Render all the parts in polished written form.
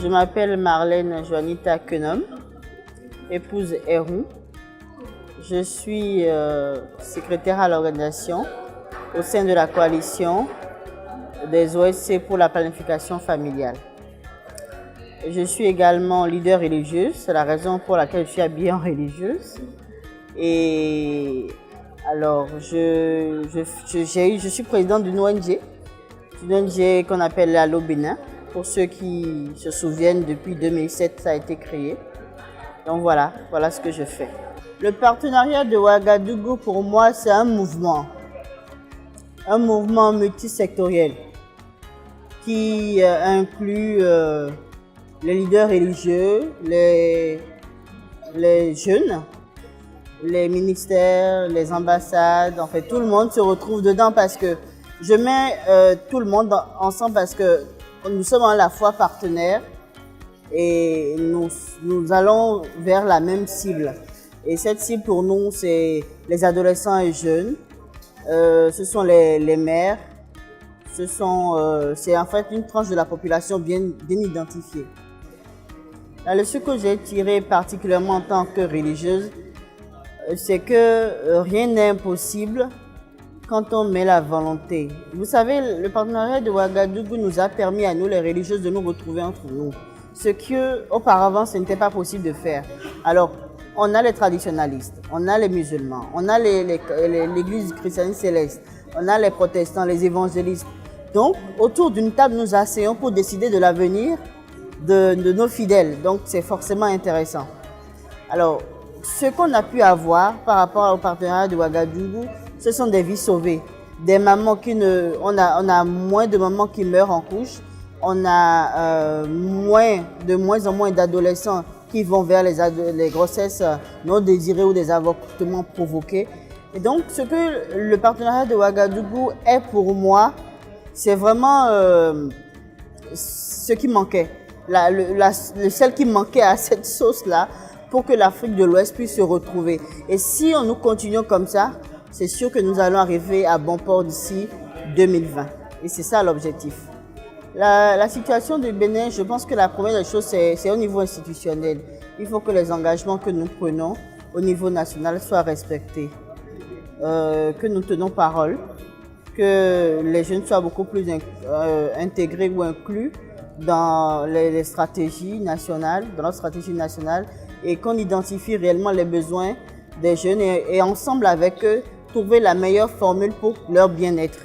Je m'appelle Marlène Juanita Kenom, épouse Héroux. Je suis secrétaire à l'organisation au sein de la coalition des OSC pour la planification familiale. Je suis également leader religieuse, c'est la raison pour laquelle je suis habillée en religieuse. Et alors, je suis présidente d'une ONG qu'on appelle l'Allo Bénin. Pour ceux qui se souviennent, depuis 2007, ça a été créé. Donc voilà ce que je fais. Le partenariat de Ouagadougou, pour moi, c'est un mouvement multisectoriel qui inclut les leaders religieux, les jeunes, les ministères, les ambassades, en fait tout le monde se retrouve dedans parce que je mets tout le monde ensemble parce que nous sommes à la fois partenaires et nous allons vers la même cible. Et cette cible pour nous, c'est les adolescents et jeunes, ce sont les mères, c'est en fait une tranche de la population bien identifiée. La leçon que j'ai tirée particulièrement en tant que religieuse, c'est que rien n'est impossible quand on met la volonté. Vous savez, le partenariat de Ouagadougou nous a permis à nous, les religieuses, de nous retrouver entre nous. Ce qu'auparavant, ce n'était pas possible de faire. Alors, on a les traditionalistes, on a les musulmans, on a l'église chrétienne céleste, on a les protestants, les évangélistes. Donc, autour d'une table, nous asseyons pour décider de l'avenir de nos fidèles. Donc, c'est forcément intéressant. Alors, ce qu'on a pu avoir par rapport au partenariat de Ouagadougou, ce sont des vies sauvées. Des mamans on a moins de mamans qui meurent en couche. On a de moins en moins d'adolescents qui vont vers les grossesses non désirées ou des avortements provoqués. Et donc, ce que le partenariat de Ouagadougou est pour moi, c'est vraiment ce qui manquait. Le sel qui manquait à cette sauce-là pour que l'Afrique de l'Ouest puisse se retrouver. Et si nous continuons comme ça, c'est sûr que nous allons arriver à bon port d'ici 2020. Et c'est ça l'objectif. La situation du Bénin, je pense que la première des choses, c'est au niveau institutionnel. Il faut que les engagements que nous prenons au niveau national soient respectés. Que nous tenons parole, que les jeunes soient beaucoup plus intégrés ou inclus dans les stratégies nationales, dans notre stratégie nationale, et qu'on identifie réellement les besoins des jeunes et ensemble avec eux, trouver la meilleure formule pour leur bien-être.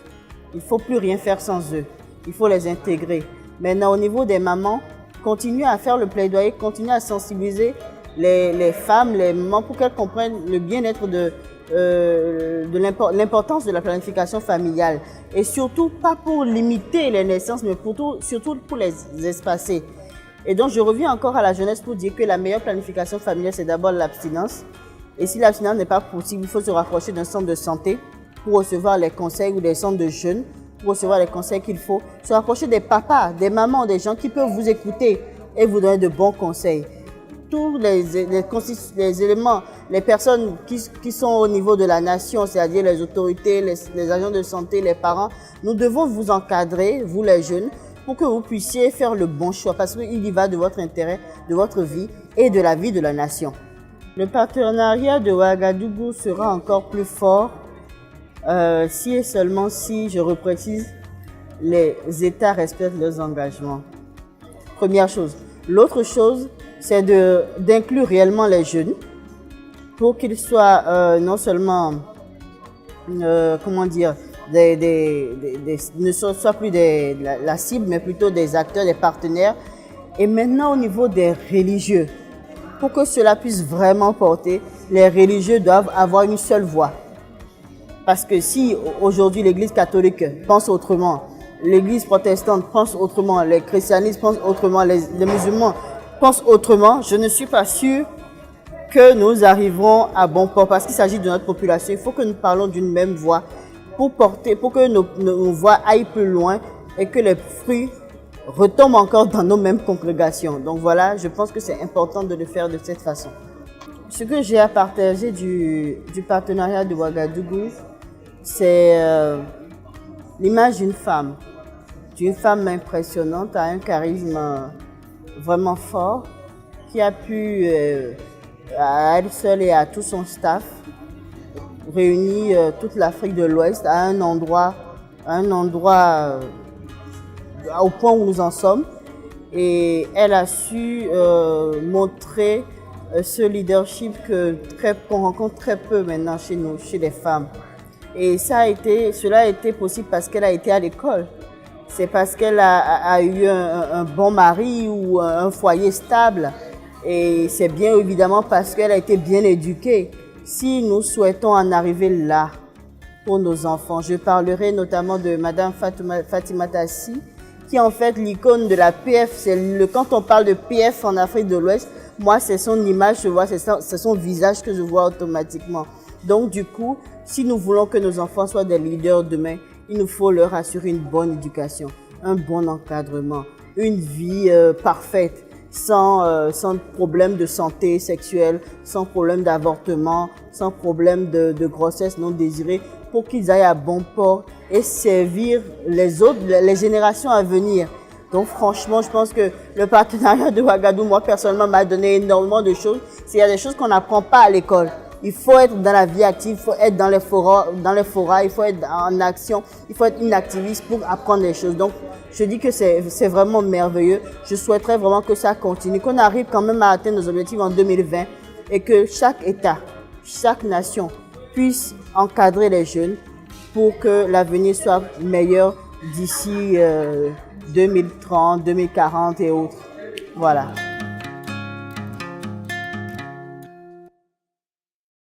Il ne faut plus rien faire sans eux. Il faut les intégrer. Maintenant, au niveau des mamans, continuer à faire le plaidoyer, continuer à sensibiliser les femmes, les mamans pour qu'elles comprennent le bien-être de l'importance de la planification familiale. Et surtout, pas pour limiter les naissances, mais surtout pour les espacer. Et donc, je reviens encore à la jeunesse pour dire que la meilleure planification familiale, c'est d'abord l'abstinence. Et si l'abstinence n'est pas possible, il faut se rapprocher d'un centre de santé pour recevoir les conseils ou des centres de jeunes pour recevoir les conseils qu'il faut. Se rapprocher des papas, des mamans, des gens qui peuvent vous écouter et vous donner de bons conseils. Tous les éléments, les personnes qui sont au niveau de la nation, c'est-à-dire les autorités, les agents de santé, les parents, nous devons vous encadrer, vous les jeunes, pour que vous puissiez faire le bon choix parce qu'il y va de votre intérêt, de votre vie et de la vie de la nation. Le partenariat de Ouagadougou sera encore plus fort si et seulement si, je reprécise, les États respectent leurs engagements. Première chose. L'autre chose, c'est d'inclure réellement les jeunes pour qu'ils soient non seulement, ne soient plus la cible, mais plutôt des acteurs, des partenaires. Et maintenant, au niveau des religieux, pour que cela puisse vraiment porter, les religieux doivent avoir une seule voix. Parce que si aujourd'hui l'Église catholique pense autrement, l'Église protestante pense autrement, les christianistes pensent autrement, les musulmans pensent autrement, je ne suis pas sûre que nous arriverons à bon port. Parce qu'il s'agit de notre population, il faut que nous parlons d'une même voix pour que nos voix aillent plus loin et que les fruits retombent encore dans nos mêmes congrégations. Donc voilà, je pense que c'est important de le faire de cette façon. Ce que j'ai à partager du partenariat de Ouagadougou, c'est l'image d'une femme impressionnante, a un charisme vraiment fort qui a pu, à elle seule et à tout son staff, réunir toute l'Afrique de l'Ouest à un endroit au point où nous en sommes. Et elle a su montrer ce leadership qu'on rencontre très peu maintenant chez nous, chez les femmes. Et cela a été possible parce qu'elle a été à l'école. C'est parce qu'elle a eu un bon mari ou un foyer stable. Et c'est bien évidemment parce qu'elle a été bien éduquée. Si nous souhaitons en arriver là pour nos enfants, je parlerai notamment de Madame Fatimata Sy, qui est en fait l'icône de la PF. Quand on parle de PF en Afrique de l'Ouest, moi c'est son image, c'est son visage que je vois automatiquement. Donc du coup, si nous voulons que nos enfants soient des leaders demain, il nous faut leur assurer une bonne éducation, un bon encadrement, une vie parfaite, sans problème de santé sexuelle, sans problème d'avortement, sans problème de grossesse non désirée, pour qu'ils aillent à bon port et servir les générations à venir. Donc franchement, je pense que le partenariat de Ouagadougou, moi personnellement, m'a donné énormément de choses. Il y a des choses qu'on n'apprend pas à l'école. Il faut être dans la vie active, il faut être dans les forats, il faut être en action, il faut être une activiste pour apprendre des choses. Donc, je dis que c'est vraiment merveilleux. Je souhaiterais vraiment que ça continue, qu'on arrive quand même à atteindre nos objectifs en 2020 et que chaque État, chaque nation puisse encadrer les jeunes pour que l'avenir soit meilleur d'ici 2030, 2040 et autres. Voilà.